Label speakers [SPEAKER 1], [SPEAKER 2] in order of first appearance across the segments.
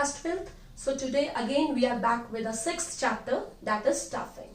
[SPEAKER 1] class 12th. So today again we are back with the 6th chapter, that is staffing.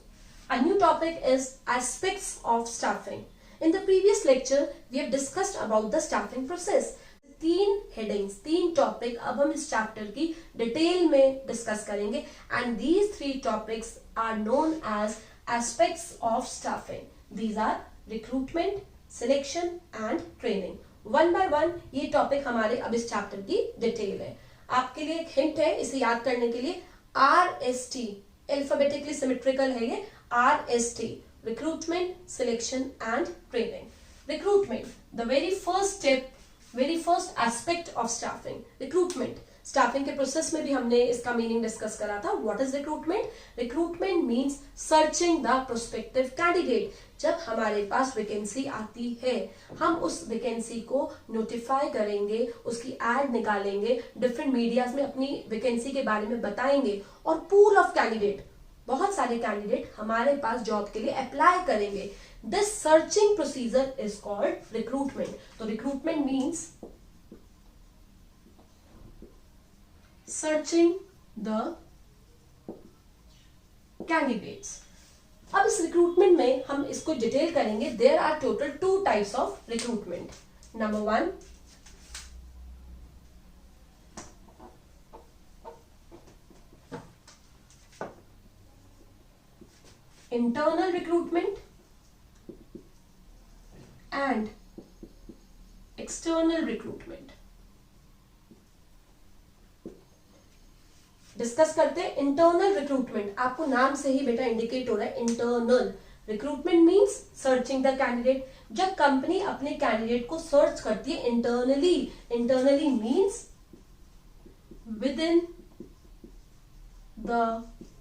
[SPEAKER 1] A new topic is aspects of staffing. In the previous lecture we have discussed about the staffing process. 3 headings, 3 topic अब हम इस chapter की detail में discuss करेंगे and these 3 topics are known as aspects of staffing. These are recruitment, selection and training. One by one ये topic हमारे अब इस चैप्टर की डिटेल है. आपके लिए एक हिंट है इसे याद करने के लिए, RST अल्फाबेटिकली सिमेट्रिकल है ये, RST recruitment, selection and training. Recruitment, the very first step, very first aspect of staffing. Recruitment, staffing के प्रोसेस में भी हमने इसका मीनिंग डिस्कस करा था. What is recruitment? Recruitment means searching the prospective candidate. जब हमारे पास वैकेंसी आती है हम उस वैकेंसी को नोटिफाई करेंगे, उसकी एड निकालेंगे, डिफरेंट मीडियाज में अपनी वैकेंसी के बारे में बताएंगे और पूल ऑफ कैंडिडेट, बहुत सारे कैंडिडेट हमारे पास जॉब के लिए अप्लाई करेंगे. This searching procedure is called recruitment. तो recruitment means searching the candidates. अब इस रिक्रूटमेंट में हम इसको डिटेल करेंगे. There are total 2 types of recruitment. Number 1, internal recruitment and external recruitment. Discuss करते हैं इंटरनल रिक्रूटमेंट. आपको नाम से ही बेटा इंडिकेट हो रहा है internal. Recruitment means searching the candidate. जब कंपनी अपने कैंडिडेट को सर्च करती है internally, internally means with in the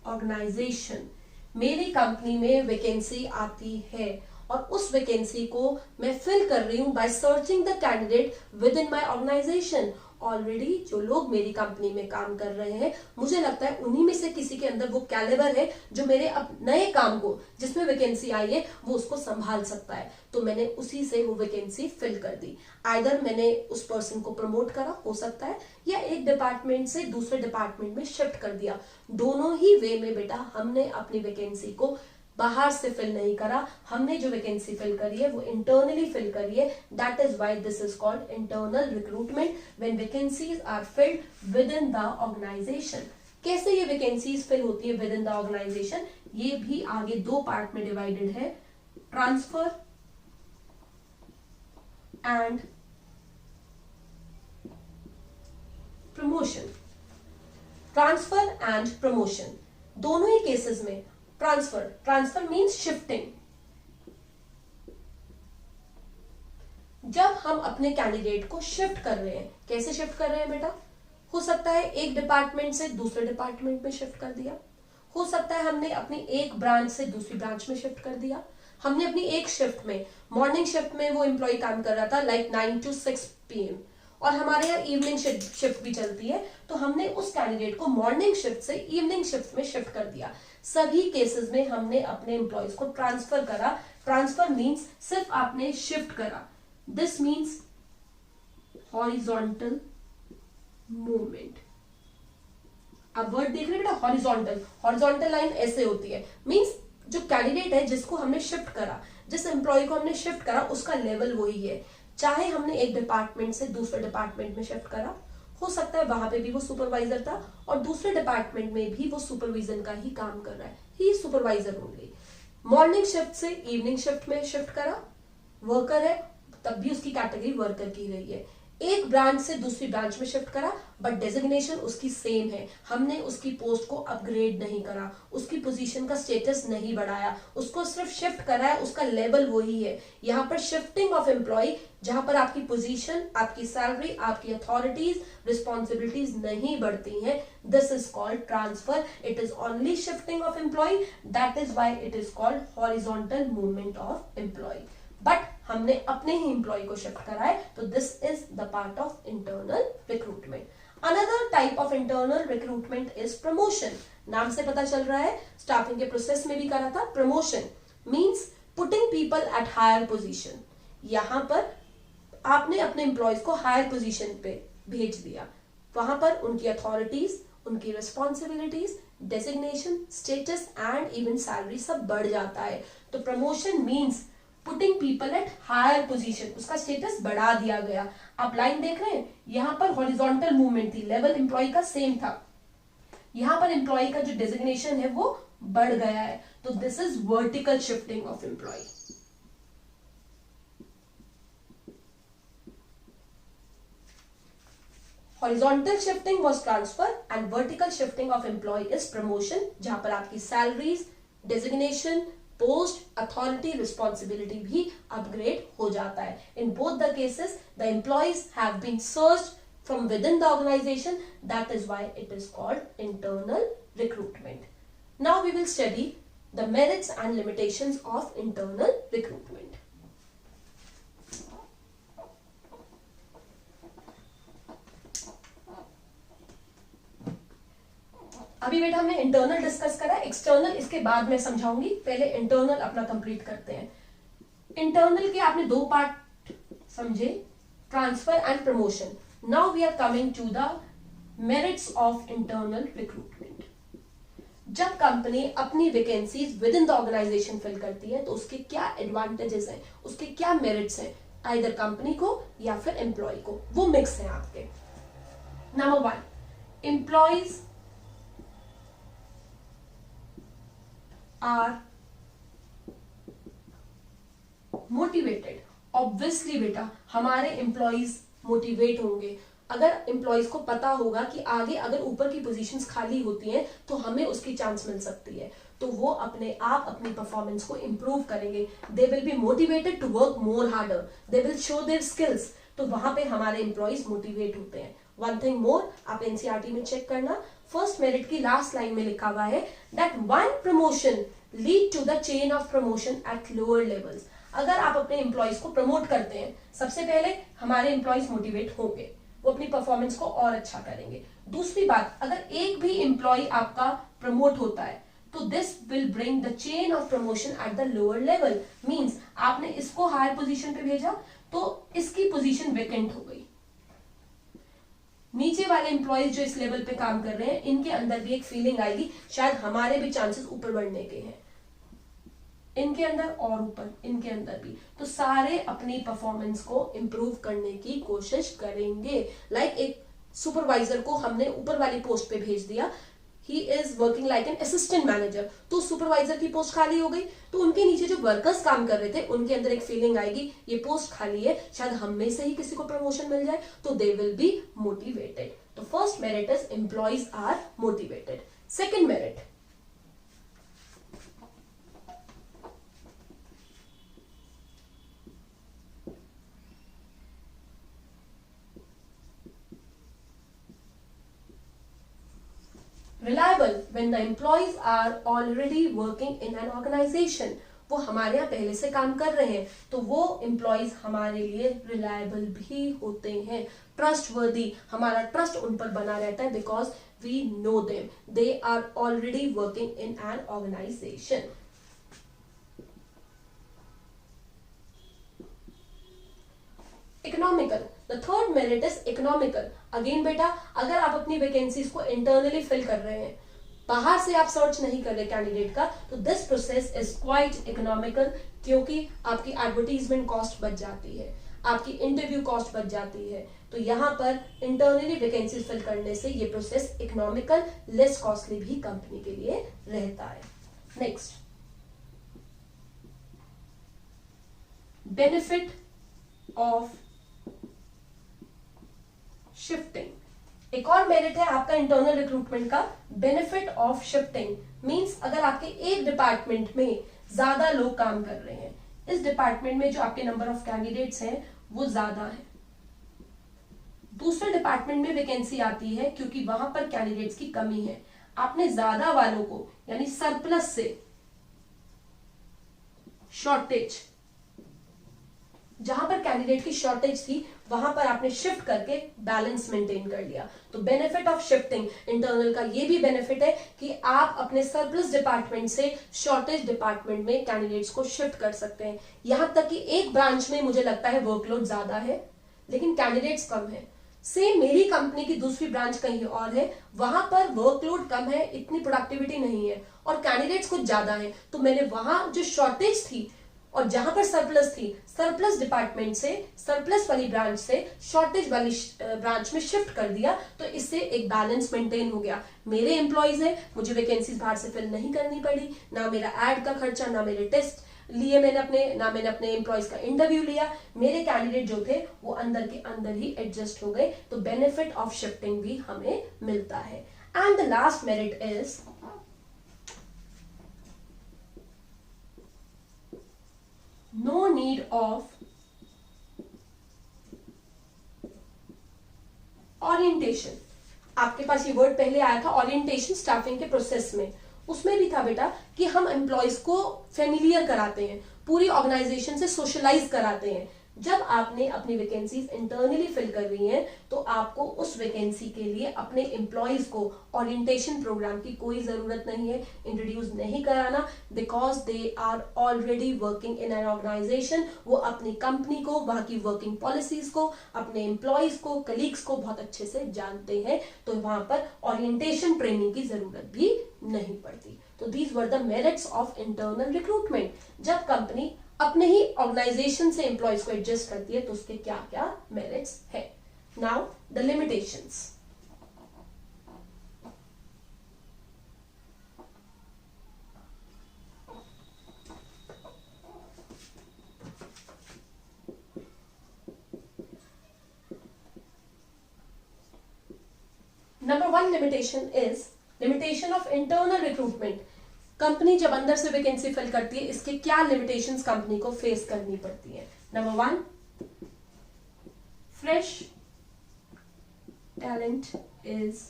[SPEAKER 1] organisation. मेरी कंपनी में वैकेंसी आती है और उस वैकेंसी को मैं फिल कर रही हूं by searching the candidate with in my organisation. Already जो लोग मेरी कंपनी में काम कर रहे हैं मुझे लगता है उन्हीं में से किसी के अंदर वो कैलिबर है जो मेरे अब नए काम को, जिसमें वैकेंसी आई है, वो उसको संभाल सकता है. तो मैंने उसी से वो वैकेंसी फिल कर दी. आइदर मैंने उस पर्सन को प्रमोट करा, हो सकता है, या एक डिपार्टमेंट से दूसरे डिपार्टमेंट में शिफ्ट कर दिया. दोनों ही वे में बेटा हमने अपनी वैकेंसी को बाहर से फिल नहीं करा. हमने जो वैकेंसी फिल करी है वो इंटरनली फिल करी है. That is why this is called internal recruitment when vacancies are filled with in the organisation. कैसे ये वैकेंसीज फिल होती है विद इन द ऑर्गेनाइजेशन? ये भी आगे 2 पार्ट में डिवाइडेड है, transfer and promotion. Transfer and promotion दोनों ही केसेस में ट्रांसफर मींस शिफ्टिंग. जब हम अपने कैंडिडेट को शिफ्ट कर रहे हैं, कैसे शिफ्ट कर रहे हैं बेटा? हो सकता है एक डिपार्टमेंट से दूसरे डिपार्टमेंट में शिफ्ट कर दिया, हो सकता है हमने अपनी एक ब्रांच से दूसरी ब्रांच में शिफ्ट कर दिया. हमने अपनी एक शिफ्ट में, मॉर्निंग शिफ्ट में वो एम्प्लॉय काम कर रहा था लाइक 9 to 6 PM और हमारे यहाँ इवनिंग शिफ्ट भी चलती है, तो हमने उस कैंडिडेट को मॉर्निंग शिफ्ट से इवनिंग शिफ्ट में शिफ्ट कर दिया. सभी केसेस में हमने अपने एम्प्लॉयज को ट्रांसफर करा. ट्रांसफर मींस सिर्फ आपने शिफ्ट करा. This means horizontal movement. अब वर्ड देख रहे हैं बेटा, हॉरिजॉन्टल. हॉरिजॉन्टल लाइन ऐसे होती है, मींस जो कैंडिडेट है जिसको हमने शिफ्ट करा, जिस एम्प्लॉय को हमने शिफ्ट करा, उसका लेवल वही है. चाहे हमने एक डिपार्टमेंट से दूसरे डिपार्टमेंट में शिफ्ट करा, हो सकता है वहां पे भी वो सुपरवाइजर था और दूसरे डिपार्टमेंट में भी वो सुपरविजन का ही काम कर रहा है, ही सुपरवाइजर ओनली. मॉर्निंग शिफ्ट से इवनिंग शिफ्ट में शिफ्ट करा, वर्कर है, तब भी उसकी कैटेगरी वर्कर की गई है. एक ब्रांच से दूसरी ब्रांच में शिफ्ट करा बट डेजिग्नेशन उसकी सेम है. हमने उसकी पोस्ट को अपग्रेड नहीं करा, उसकी पोजीशन का स्टेटस नहीं बढ़ाया, उसको सिर्फ शिफ्ट करा है, उसका लेवल वही है. यहाँ पर शिफ्टिंग ऑफ एम्प्लॉय, जहां पर आपकी पोजीशन, आपकी सैलरी, आपकी अथॉरिटीज, रिस्पॉन्सिबिलिटीज नहीं बढ़ती हैं, this is called transfer. It is only shifting of employ. That is why it is called horizontal movement of employ. But हमने अपने ही एम्प्लॉय को शिफ्ट करा है, तो this is the part of internal recruitment. Another type of internal recruitment is promotion. नाम से पता चल रहा है, स्टाफिंग के प्रोसेस में भी करा था. Promotion means putting people at higher position. यहां पर आपने अपने एम्प्लॉयज को हायर पोजीशन पे भेज दिया. वहां पर उनकी अथॉरिटीज, उनकी responsibilities, designation, status and even salary सब बढ़ जाता है। तो promotion means putting people at higher position, उसका स्टेटस बढ़ा दिया गया। आप लाइन देख रहे हैं, यहां पर हॉरिजॉन्टल मूवमेंट थी, लेवल एम्प्लॉय का सेम था, यहां पर एम्प्लॉय का जो डेजिग्नेशन है वो बढ़ गया है। तो this is vertical shifting of employ. Horizontal shifting was transfer and vertical shifting of employ is promotion, जहां पर आपकी salaries, designation, post, authority, responsibility भी अपग्रेड हो जाता है। In both the cases the employees have been searched from within the organization, that is why it is called internal recruitment. Now we will study the merits and limitations of internal recruitment. अभी बेटा हमने internal discuss करा, external इसके बाद में समझाऊंगी, पहले internal अपना complete करते हैं। इंटरनल के आपने दो पार्ट समझे, transfer and promotion. Now we are coming to the merits of internal recruitment. जब कंपनी अपनी vacancies with in the organisation fill करती है तो उसके क्या एडवांटेजेस हैं, उसके क्या मेरिट्स हैं, आइदर कंपनी को या फिर एम्प्लॉय को, वो मिक्स हैं आपके। Number 1, employees are motivated. Obviously बेटा हमारे एम्प्लॉयज मोटिवेट होंगे अगर एम्प्लॉयज को पता होगा कि आगे अगर ऊपर की पोजीशंस खाली होती हैं तो हमें उसकी चांस मिल सकती है, तो वो अपने आप अपनी परफॉर्मेंस को इंप्रूव करेंगे। They will be motivated to work more harder, they will show their skills, तो वहां पे हमारे एम्प्लॉयज मोटिवेट होते हैं। वन थिंग मोर, आप एनसीईआरटी में चेक करना, फर्स्ट मेरिट की लास्ट लाइन में लिखा हुआ है that one promotion lead to the chain of promotion at lower levels. अगर आप अपने एम्प्लॉयज को प्रमोट करते हैं, सबसे पहले हमारे एम्प्लॉयज मोटिवेट होंगे, वो अपनी परफॉर्मेंस को और अच्छा करेंगे। दूसरी बात, अगर एक भी एम्प्लॉय आपका प्रमोट होता है तो this will bring the chain of promotion at the lower level, means आपने इसको हायर पोजीशन पे भेजा तो इसकी पोजीशन वेकेंट हो गई। नीचे वाले एम्प्लॉयज जो इस लेवल पे काम कर रहे हैं, इनके अंदर भी एक फीलिंग आएगी शायद हमारे भी चांसेस ऊपर बढ़ने के हैं, इनके अंदर और ऊपर, इनके अंदर भी, तो सारे अपनी परफॉर्मेंस को इंप्रूव करने की कोशिश करेंगे। लाइक एक सुपरवाइजर को हमने ऊपर वाली पोस्ट पे भेज दिया, he is working like an assistant manager, तो सुपरवाइजर की पोस्ट खाली हो गई, तो उनके नीचे जो वर्कर्स काम कर रहे थे उनके अंदर एक फीलिंग आएगी ये पोस्ट खाली है, शायद हम में से ही किसी को प्रमोशन मिल जाए, तो दे विल बी मोटिवेटेड। तो first merit is employees are motivated. Second merit, reliable when the employees are already working in an organization, वो हमारे यहाँ पहले से काम कर रहे हैं तो वो एम्प्लॉयज हमारे लिए रिलायबल भी होते हैं, ट्रस्टवर्दी, हमारा ट्रस्ट उन पर बना रहता है because we know them, they are already working in an organisation. Economical, the third merit is economical. Again बेटा अगर आप अपनी वैकेंसीज को इंटरनली फिल कर रहे हैं, बाहर से आप सर्च नहीं कर रहे कैंडिडेट का, तो this process is quite economical, क्योंकि आपकी एडवर्टीजमेंट कॉस्ट बच जाती है, आपकी इंटरव्यू कॉस्ट बच जाती है, तो यहाँ पर इंटरनली वैकेंसीज फिल करने से ये प्रोसेस इकोनॉमिकल, लेस कॉस्टली भी कंपनी के लिए रहता है। Next, benefit of shifting. एक और मेरिट है आपका इंटरनल रिक्रूटमेंट का, बेनिफिट ऑफ शिफ्टिंग, मींस अगर आपके एक डिपार्टमेंट में ज्यादा लोग काम कर रहे हैं, इस डिपार्टमेंट में जो आपके नंबर ऑफ कैंडिडेट्स हैं वो ज्यादा है, दूसरे डिपार्टमेंट में वैकेंसी आती है क्योंकि वहां पर कैंडिडेट्स की कमी है, आपने ज्यादा वालों को यानी सरप्लस से शॉर्टेज, जहां पर कैंडिडेट की शॉर्टेज थी वहां पर आपने शिफ्ट करके बैलेंस मेंटेन कर लिया। तो बेनिफिट ऑफ शिफ्टिंग इंटरनल का ये भी बेनिफिट है कि आप अपने सरप्लस डिपार्टमेंट से शॉर्टेज डिपार्टमेंट में कैंडिडेट्स को शिफ्ट कर सकते हैं। यहां तक कि एक ब्रांच में मुझे लगता है वर्कलोड ज्यादा है लेकिन कैंडिडेट्स कम है, तो वहां पर आप सेम मेरी कंपनी की दूसरी ब्रांच कहीं और है, वहां पर वर्कलोड कम है, इतनी प्रोडक्टिविटी नहीं है और कैंडिडेट्स कुछ ज्यादा है, तो मैंने वहां जो शॉर्टेज थी और जहां पर सरप्लस थी, सरप्लस डिपार्टमेंट से, सरप्लस वाली ब्रांच से शॉर्टेज वाली ब्रांच में शिफ्ट कर दिया, तो इससे एक बैलेंस मेंटेन हो गया। मेरे एम्प्लॉयज है, मुझे वैकेंसीज बाहर से फिल नहीं करनी पड़ी, ना मेरा एड का खर्चा, ना मेरे टेस्ट लिए मैंने अपने एम्प्लॉयज का इंटरव्यू लिया, मेरे कैंडिडेट जो थे वो अंदर के अंदर ही एडजस्ट हो गए, तो बेनिफिट ऑफ शिफ्टिंग भी हमें मिलता है। And the last merit is no need of orientation. आपके पास ये वर्ड पहले आया था ओरिएंटेशन स्टाफिंग के प्रोसेस में, उसमें भी था बेटा कि हम एम्प्लॉयज को फेमिलियर कराते हैं, पूरी ऑर्गेनाइजेशन से सोशलाइज कराते हैं। जब आपने अपनी वैकेंसीज इंटरनली फिल कर रही हैं, तो आपको उस वैकेंसी के लिए अपने एम्प्लॉयज को ओरिएंटेशन प्रोग्राम की कोई जरूरत नहीं है, इंट्रोड्यूस नहीं कराना, because they are already working in an organisation. वो अपनी कंपनी को, वहां की वर्किंग पॉलिसीज को, अपने एम्प्लॉयज को, कलीग्स को बहुत अच्छे से जानते हैं, तो वहां पर ओरिएंटेशन ट्रेनिंग की जरूरत भी नहीं पड़ती। तो these were the merits of internal recruitment. जब कंपनी अपने ही ऑर्गेनाइजेशन से एम्प्लॉयज को एडजस्ट करती है, तो उसके क्या क्या मेरिट्स है। Now the limitations. Number one limitation is limitation of internal recruitment. Company जब अंदर से वैकेंसी फिल करती है, इसके क्या लिमिटेशंस कंपनी को फेस करनी पड़ती है। Number one, fresh talent is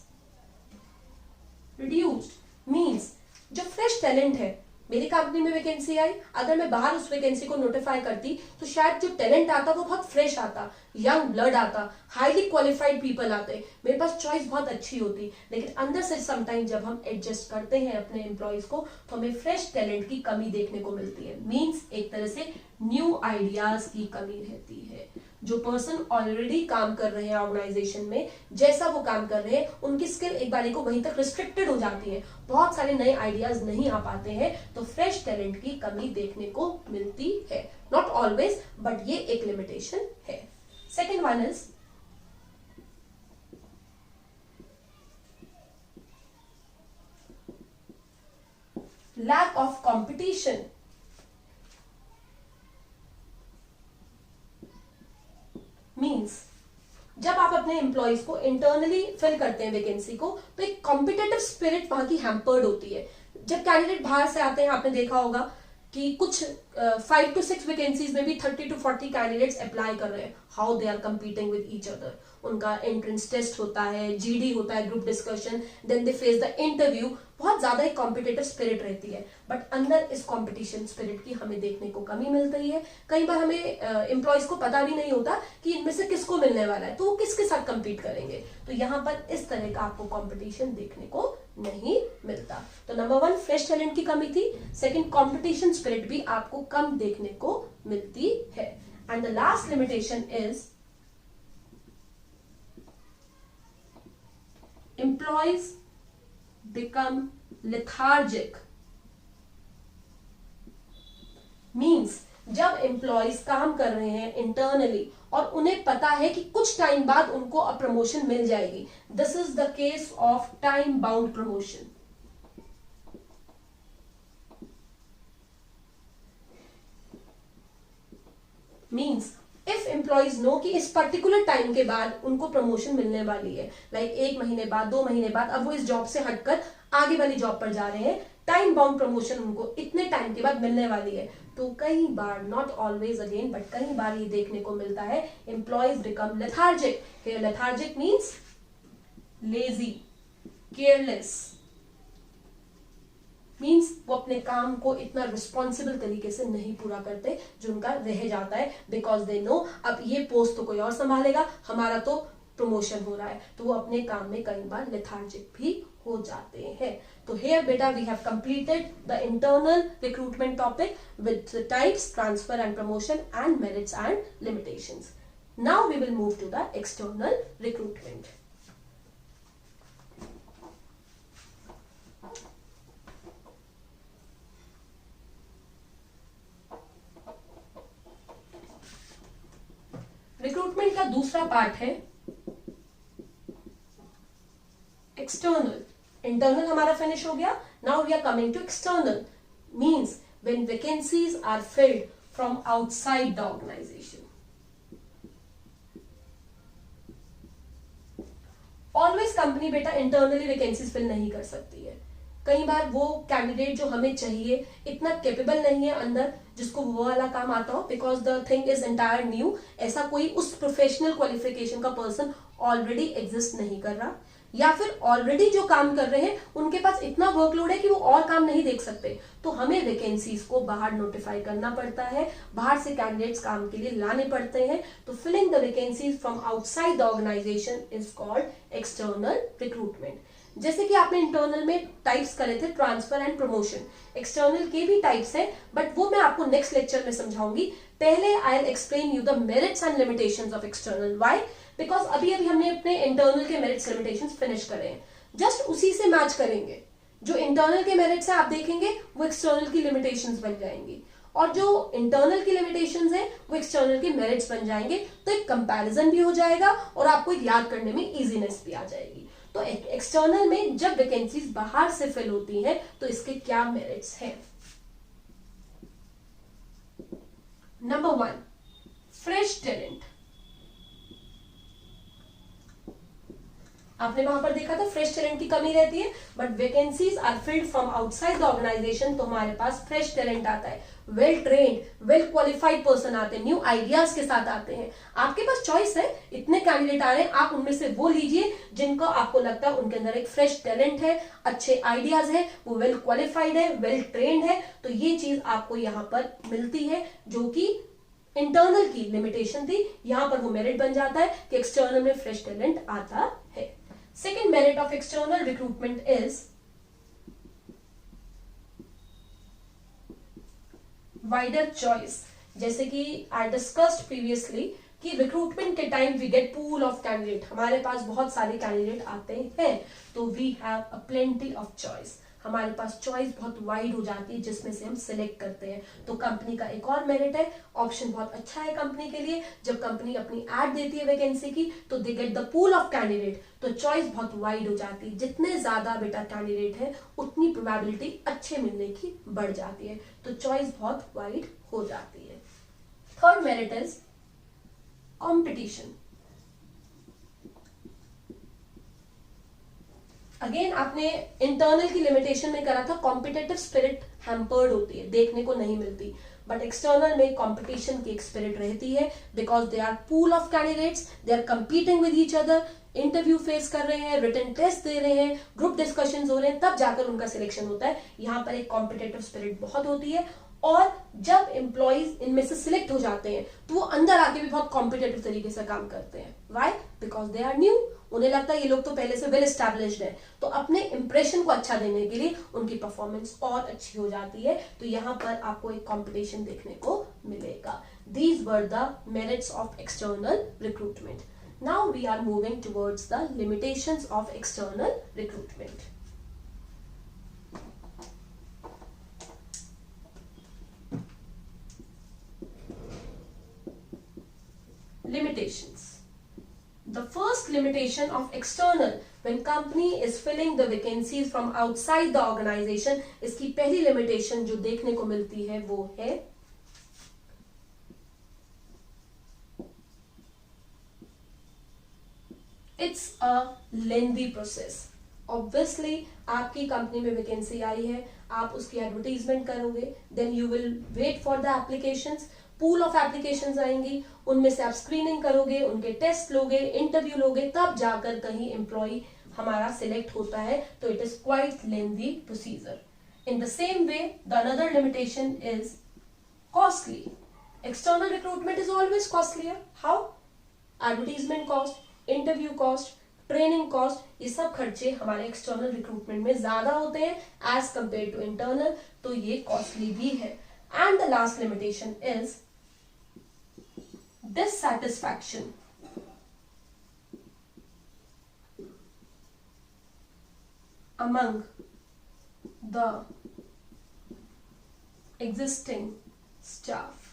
[SPEAKER 1] reduced. Means जो फ्रेश टैलेंट है, मेरी कंपनी में वैकेंसी आई, अगर मैं बाहर उस वैकेंसी को नोटिफाई करती, तो शायद जो टैलेंट आता वो बहुत फ्रेश आता, यंग ब्लड आता, हाईली क्वालिफाइड पीपल आते, मेरे पास चॉइस बहुत अच्छी होती। लेकिन अंदर से समटाइम जब हम एडजस्ट करते हैं अपने एम्प्लॉयज को, तो हमें फ्रेश टैलेंट की कमी देखने को मिलती है। मींस एक तरह से न्यू आइडियाज की कमी रहती है। जो पर्सन ऑलरेडी काम कर रहे हैं ऑर्गेनाइजेशन में, जैसा वो काम कर रहे हैं, उनकी स्किल एक बार को वहीं तक रिस्ट्रिक्टेड हो जाती है, बहुत सारे नए आइडियाज नहीं आ पाते हैं, तो फ्रेश टैलेंट की कमी देखने को मिलती है। नॉट ऑलवेज, बट ये एक लिमिटेशन है। Second one is lack of competition. Means जब आप अपने एम्प्लॉयज को इंटरनली फिल करते हैं वैकेंसी को, तो एक कॉम्पिटेटिव स्पिरिट वहां की हैम्पर्ड होती है। जब कैंडिडेट बाहर से आते हैं, आपने देखा होगा कि कुछ 5 to 6 वैकेंसीज में भी 30 to 40 कैंडिडेट्स अप्लाई कर रहे हैं। How they are competing with each other. उनका एंट्रेंस टेस्ट होता है, जीडी होता है, group discussion, then they face the interview. बहुत ज्यादा एक कॉम्पिटेटिव स्पिरिट रहती है, बट अंदर इस कॉम्पिटिशन स्पिरिट की हमें देखने को कमी मिलती है। कई बार हमें एम्प्लॉयज को पता भी नहीं होता कि इनमें से किसको मिलने वाला है, तो वो किसके साथ कंपीट करेंगे। तो यहाँ पर इस तरह का आपको कॉम्पिटिशन देखने को नहीं मिलता। तो नंबर वन, फ्रेश टैलेंट की कमी थी। सेकंड, कॉम्पिटिशन स्पिरिट भी आपको कम देखने को मिलती है। And the last limitation is employees become lethargic। Means जब एम्प्लॉयज काम कर रहे हैं इंटरनली और उन्हें पता है कि कुछ टाइम बाद उनको प्रमोशन मिल जाएगी, this is the case of time bound promotion. Means if employees know कि इस पर्टिकुलर टाइम के बाद उनको प्रमोशन मिलने वाली है, लाइक 1 महीने बाद, 2 महीने बाद, अब वो इस जॉब से हटकर आगे वाली जॉब पर जा रहे हैं, टाइम बाउंड प्रमोशन उनको इतने टाइम के बाद मिलने वाली है, तो कई बार, नॉट ऑलवेज अगेन, बट कई बार ये देखने को मिलता है employees become lethargic. Here lethargic means lazy, careless. Means वो अपने काम को इतना रिस्पॉन्सिबल तरीके से नहीं पूरा करते जो उनका रह जाता है, बिकॉज दे नो अब ये पोस्ट तो कोई और संभालेगा, हमारा तो प्रमोशन हो रहा है, तो वो अपने काम में कई बार लेथार्जिक भी हो जाते हैं। तो here beta we have completed the internal recruitment topic with the types, transfer and promotion and merits and limitations. Now we will move to the external recruitment. Recruitment का दूसरा पार्ट है एक्सटर्नल. इंटरनल हमारा finish हो गया. Now we are coming to external. Means when vacancies are filled from outside the organisation. Always company बेटा internally vacancies fill नहीं कर सकती है. कई बार वो कैंडिडेट जो हमें चाहिए इतना कैपेबल नहीं है अंदर जिसको वो वाला काम आता हो, because the thing is entire new. ऐसा कोई उस प्रोफेशनल क्वालिफिकेशन का पर्सन ऑलरेडी एग्जिस्ट नहीं कर रहा, या फिर ऑलरेडी जो काम कर रहे हैं उनके पास इतना वर्कलोड है कि वो और काम नहीं देख सकते. तो हमें वैकेंसीज को बाहर नोटिफाई करना पड़ता है, बाहर से कैंडिडेट्स काम के लिए लाने पड़ते हैं. तो filling the vacancies from outside the organisation is called external recruitment. जैसे कि आपने इंटरनल में टाइप्स करे थे ट्रांसफर एंड प्रमोशन, एक्सटर्नल के भी टाइप्स हैं, बट वो मैं आपको नेक्स्ट लेक्चर में समझाऊंगी. पहले I will explain you the merits and limitations of external. Why? Because अभी हमने अपने इंटरनल के मेरिट्स लिमिटेशंस फिनिश करे हैं. जस्ट उसी से मैच करेंगे. जो इंटरनल के मेरिट्स है आप देखेंगे वो एक्सटर्नल की लिमिटेशंस बन जाएंगी, और जो इंटरनल की लिमिटेशंस है वो एक्सटर्नल के मेरिट्स बन जाएंगे. तो एक कंपैरिजन भी हो जाएगा और आपको याद करने में इजीनेस भी आ जाएगी. तो एक्सटर्नल में जब वैकेंसीज बाहर से फिल होती हैं तो इसके क्या मेरिट्स हैं. Number 1, fresh talent. आपने वहां पर देखा था फ्रेश टैलेंट की कमी रहती है, but vacancies are filled from outside the organisation. तो हमारे पास फ्रेश टैलेंट आता है, well trained, well qualified person आते हैं, न्यू आइडियाज के साथ आते हैं. आपके पास चॉइस है, इतने कैंडिडेट आ रहे हैं, आप उनमें से वो लीजिए जिनको आपको लगता है उनके अंदर एक फ्रेश टैलेंट है, अच्छे आइडियाज है, वो वेल क्वालिफाइड है, वेल ट्रेन्ड है. तो ये चीज आपको यहाँ पर मिलती है जो कि इंटरनल की लिमिटेशन थी. यहां पर वो मेरिट बन जाता है कि एक्सटर्नल में फ्रेश टैलेंट आता है. Second merit of external recruitment is wider choice. जैसे कि I discussed previously कि रिक्रूटमेंट के time we get pool of candidate. हमारे पास बहुत सारे कैंडिडेट आते हैं, तो we have a plenty of choice. हमारे पास चॉइस बहुत वाइड हो जाती है जिसमें से हम सिलेक्ट करते हैं. तो कंपनी का एक और मेरिट है, ऑप्शन बहुत अच्छा है कंपनी के लिए. जब कंपनी अपनी एड देती है वैकेंसी की तो they get the pool of candidate. तो चॉइस बहुत वाइड हो जाती है. जितने ज्यादा बेटा कैंडिडेट है उतनी प्रोबेबिलिटी अच्छे मिलने की बढ़ जाती है. तो चॉइस बहुत वाइड हो जाती है. Third merit is competition. Again आपने इंटरनल की लिमिटेशन में करा था, कॉम्पिटेटिव स्पिरिट हैम्पर्ड होती है, देखने को नहीं मिलती. बट एक्सटर्नल में कंपटीशन की एक स्पिरिट रहती है, because they are pool of candidates, they are competing with each other, interview face कर रहे हैं, रिटन टेस्ट दे रहे हैं, ग्रुप डिस्कशंस हो रहे हैं, तब जाकर उनका सिलेक्शन होता है. यहाँ पर एक कॉम्पिटेटिव स्पिरिट बहुत होती है. और जब एम्प्लॉइज इनमें से सिलेक्ट हो जाते हैं तो वो अंदर आके भी बहुत कॉम्पिटेटिव तरीके से काम करते हैं. Why? Because they are new. उन्हें लगता है ये लोग तो पहले से वेल एस्टैब्लिश्ड है, तो अपने इंप्रेशन को अच्छा देने के लिए उनकी परफॉर्मेंस और अच्छी हो जाती है. तो यहाँ पर आपको एक कंपटीशन देखने को मिलेगा. These were the merits of external recruitment. Now we are moving towards the limitations of external recruitment. Limitations. The first limitation of external, when company is filling the vacancies from outside the organization, इसकी पहली limitation जो देखने को मिलती है वो है it's a lengthy process. Obviously आपकी कंपनी में वैकेंसी आई है, आप उसकी एडवर्टीजमेंट करोगे, then you will wait for the applications. Pool of applications आएंगी, उनमें से आप स्क्रीनिंग करोगे, उनके टेस्ट लोगे, इंटरव्यू लोगे, तब जाकर कहीं एम्प्लॉय हमारा सिलेक्ट होता है. तो it is quite lengthy procedure. In the same way the another limitation is costly. External recruitment is always costlier. How? Advertisement cost, interview cost, training cost, ये सब खर्चे हमारे एक्सटर्नल रिक्रूटमेंट में ज्यादा होते हैं एज कंपेयर टू इंटरनल. तो ये कॉस्टली भी है. And the last limitation is dissatisfaction among the existing staff.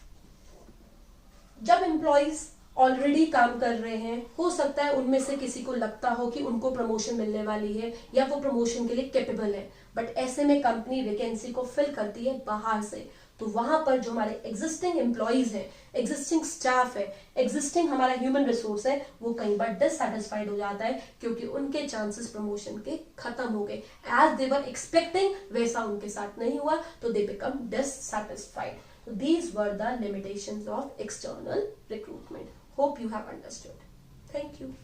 [SPEAKER 1] जब एम्प्लॉइज ऑलरेडी काम कर रहे हैं, हो सकता है उनमें से किसी को लगता हो कि उनको प्रमोशन मिलने वाली है या वो प्रमोशन के लिए कैपेबल है, बट ऐसे में कंपनी वैकेंसी को फिल करती है बाहर से, तो वहां पर जो हमारे एग्जिस्टिंग एम्प्लॉइज है, एग्जिस्टिंग स्टाफ है, एग्जिस्टिंग हमारा ह्यूमन रिसोर्स है, वो कई बार डिससैटिस्फाइड हो जाता है क्योंकि उनके चांसेस प्रमोशन के खत्म हो गए, एज दे वर एक्सपेक्टिंग वैसा उनके साथ नहीं हुआ, तो they become dissatisfied. So these were the limitations of external recruitment. Hope you have understood. Thank you.